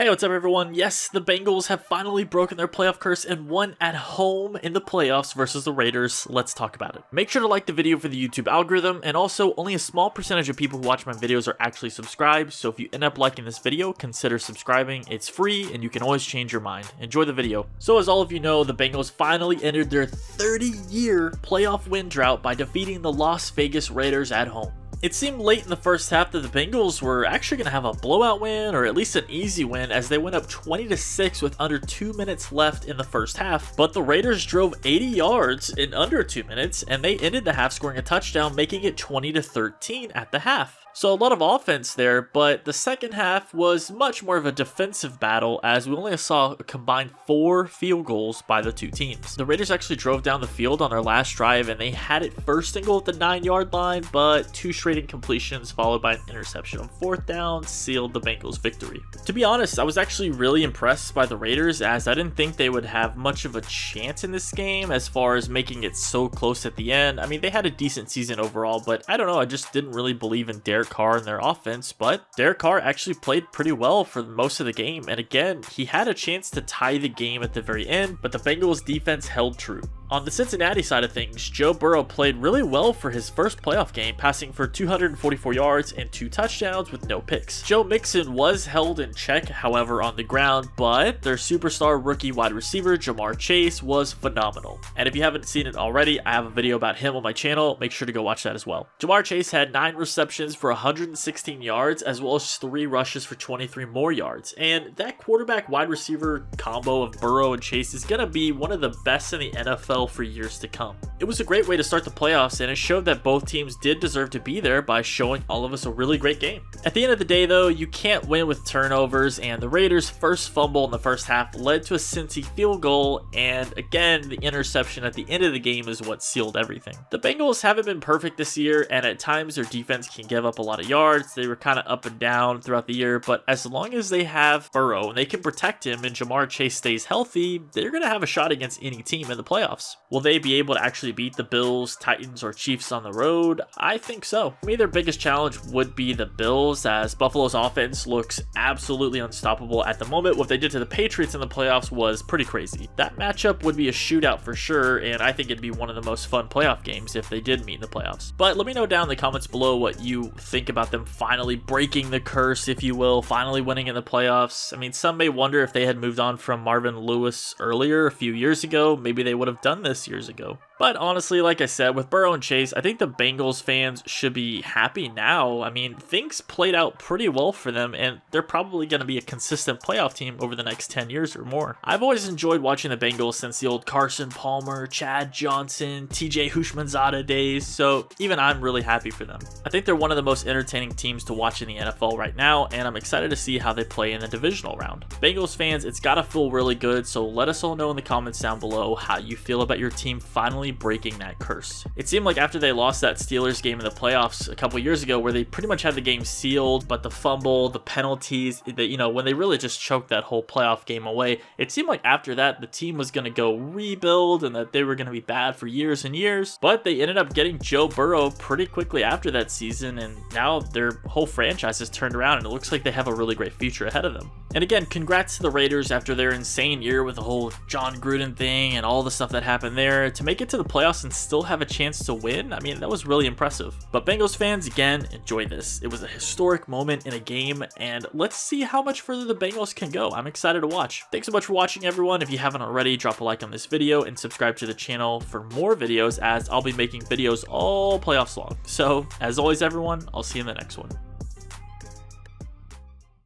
Hey, what's up everyone? Yes, the Bengals have finally broken their playoff curse and won at home in the playoffs versus the Raiders. Let's talk about it. Make sure to like the video for the YouTube algorithm, and also only a small percentage of people who watch my videos are actually subscribed, so if you end up liking this video, consider subscribing. It's free and you can always change your mind. Enjoy the video. So as all of you know, the Bengals finally ended their 30-year playoff win drought by defeating the Las Vegas Raiders at home. It seemed late in the first half that the Bengals were actually going to have a blowout win, or at least an easy win, as they went up 20-6 with under 2 minutes left in the first half. But the Raiders drove 80 yards in under 2 minutes, and they ended the half scoring a touchdown, making it 20-13 at the half. So a lot of offense there, but the second half was much more of a defensive battle, as we only saw a combined 4 field goals by the two teams. The Raiders actually drove down the field on their last drive, and they had it first and goal at the 9-yard line, but 2 straight incompletions followed by an interception on 4th down sealed the Bengals' victory. To be honest, I was actually really impressed by the Raiders, as I didn't think they would have much of a chance in this game as far as making it so close at the end. I mean, they had a decent season overall, but I don't know, I just didn't really believe in Derek Carr and their offense. But Derek Carr actually played pretty well for most of the game, and again, he had a chance to tie the game at the very end, but the Bengals defense held true. On the Cincinnati side of things, Joe Burrow played really well for his first playoff game, passing for 244 yards and 2 touchdowns with no picks. Joe Mixon was held in check, however, on the ground, but their superstar rookie wide receiver, Jamar Chase, was phenomenal. And if you haven't seen it already, I have a video about him on my channel. Make sure to go watch that as well. Jamar Chase had 9 receptions for 116 yards, as well as 3 rushes for 23 more yards. And that quarterback wide receiver combo of Burrow and Chase is going to be one of the best in the NFL for years to come. It was a great way to start the playoffs, and it showed that both teams did deserve to be there by showing all of us a really great game. At the end of the day though, you can't win with turnovers, and the Raiders' first fumble in the first half led to a Cincy field goal, and again, the interception at the end of the game is what sealed everything. The Bengals haven't been perfect this year, and at times their defense can give up a lot of yards. They were kind of up and down throughout the year, but as long as they have Burrow and they can protect him and Jamar Chase stays healthy, they're going to have a shot against any team in the playoffs. Will they be able to actually beat the Bills, Titans, or Chiefs on the road? I think so. For me, their biggest challenge would be the Bills, as Buffalo's offense looks absolutely unstoppable at the moment. What they did to the Patriots in the playoffs was pretty crazy. That matchup would be a shootout for sure, and I think it'd be one of the most fun playoff games if they did meet in the playoffs. But let me know down in the comments below what you think about them finally breaking the curse, if you will, finally winning in the playoffs. I mean, some may wonder if they had moved on from Marvin Lewis earlier, a few years ago, maybe they would have done this years ago. But honestly, like I said, with Burrow and Chase, I think the Bengals fans should be happy now. I mean, things played out pretty well for them, and they're probably going to be a consistent playoff team over the next 10 years or more. I've always enjoyed watching the Bengals since the old Carson Palmer, Chad Johnson, TJ Houshmandzadeh days, so even I'm really happy for them. I think they're one of the most entertaining teams to watch in the NFL right now, and I'm excited to see how they play in the divisional round. Bengals fans, it's got to feel really good, so let us all know in the comments down below how you feel about your team finally breaking that curse. It seemed like after they lost that Steelers game in the playoffs a couple years ago, where they pretty much had the game sealed, but the fumble, the penalties, when they really just choked that whole playoff game away, it seemed like after that the team was going to go rebuild and that they were going to be bad for years and years. But they ended up getting Joe Burrow pretty quickly after that season, and now their whole franchise has turned around and it looks like they have a really great future ahead of them. And again, congrats to the Raiders after their insane year with the whole John Gruden thing and all the stuff that happened there. To make it to the playoffs and still have a chance to win, I mean, that was really impressive. But Bengals fans, again, enjoy this. It was a historic moment in a game, and let's see how much further the Bengals can go. I'm excited to watch. Thanks so much for watching, everyone. If you haven't already, drop a like on this video and subscribe to the channel for more videos, as I'll be making videos all playoffs long. So, as always, everyone, I'll see you in the next one.